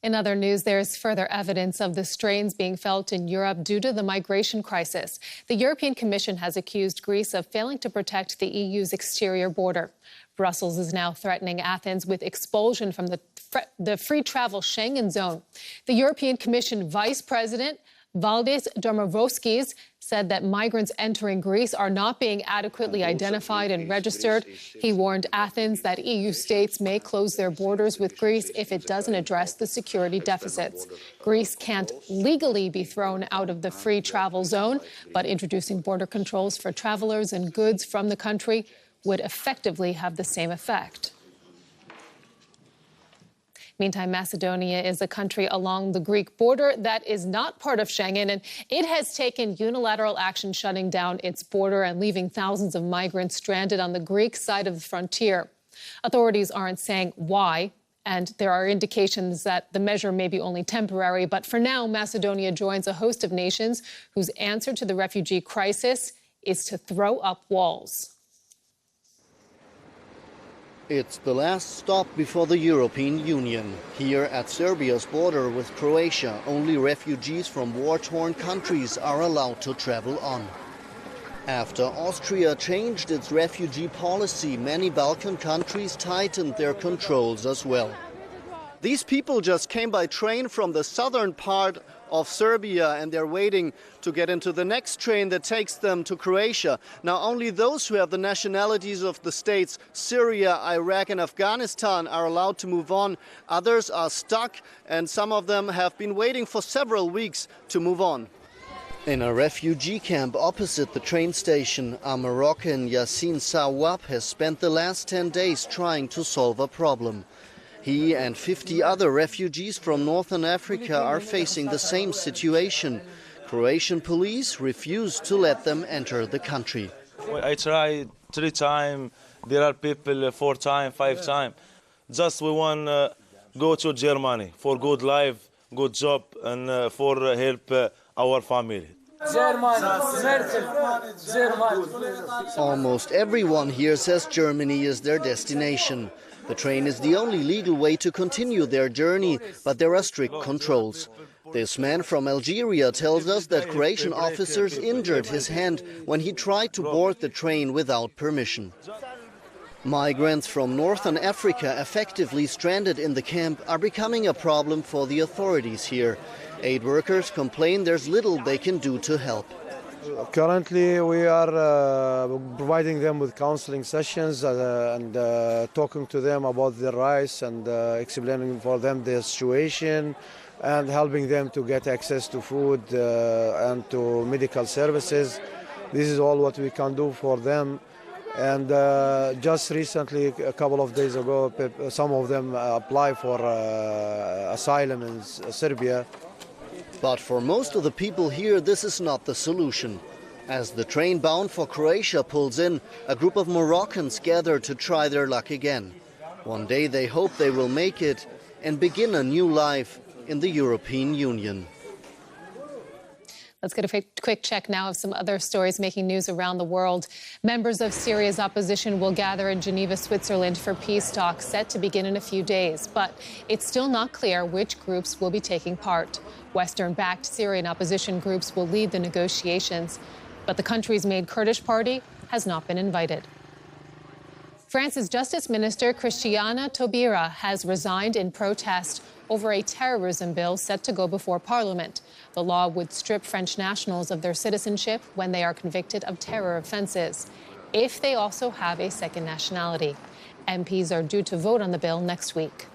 In other news, there is further evidence of the strains being felt in Europe due to the migration crisis. The European Commission has accused Greece of failing to protect the EU's exterior border. Brussels is now threatening Athens with expulsion from the free travel Schengen zone. The European Commission Vice President Valdis Dombrovskis said that migrants entering Greece are not being adequately identified and registered. He warned Athens that EU states may close their borders with Greece if it doesn't address the security deficits. Greece can't legally be thrown out of the free travel zone, but introducing border controls for travelers and goods from the country would effectively have the same effect. Meantime, Macedonia is a country along the Greek border that is not part of Schengen, and it has taken unilateral action shutting down its border and leaving thousands of migrants stranded on the Greek side of the frontier. Authorities aren't saying why, and there are indications that the measure may be only temporary. But for now, Macedonia joins a host of nations whose answer to the refugee crisis is to throw up walls. It's the last stop before the European Union. Here at Serbia's border with Croatia, only refugees from war-torn countries are allowed to travel on. After Austria changed its refugee policy, many Balkan countries tightened their controls as well. These people just came by train from the southern part of Serbia, and they're waiting to get into the next train that takes them to Croatia. Now, only those who have the nationalities of the states Syria, Iraq and Afghanistan are allowed to move on. Others are stuck, and some of them have been waiting for several weeks to move on. In a refugee camp opposite the train station, a Moroccan, Yassin Sawab, has spent the last 10 days trying to solve a problem. He and 50 other refugees from northern Africa are facing the same situation. Croatian police refuse to let them enter the country. I tried 3 times. There are people 4 times, 5 times. Just we want to go to Germany for good life, good job, and for help our family. Almost everyone here says Germany is their destination. The train is the only legal way to continue their journey, but there are strict controls. This man from Algeria tells us that Croatian officers injured his hand when he tried to board the train without permission. Migrants from northern Africa effectively stranded in the camp are becoming a problem for the authorities here. Aid workers complain there's little they can do to help. Currently, we are providing them with counseling sessions and talking to them about their rights and explaining for them their situation and helping them to get access to food and to medical services. This is all what we can do for them. And just recently, a couple of days ago, some of them applied for asylum in Serbia. But for most of the people here, this is not the solution. As the train bound for Croatia pulls in, a group of Moroccans gather to try their luck again. One day they hope they will make it and begin a new life in the European Union. Let's get a quick check now of some other stories making news around the world. Members of Syria's opposition will gather in Geneva, Switzerland for peace talks set to begin in a few days. But it's still not clear which groups will be taking part. Western-backed Syrian opposition groups will lead the negotiations. But the country's main Kurdish party has not been invited. France's Justice Minister Christiana Taubira has resigned in protest over a terrorism bill set to go before Parliament. The law would strip French nationals of their citizenship when they are convicted of terror offenses, if they also have a second nationality. MPs are due to vote on the bill next week.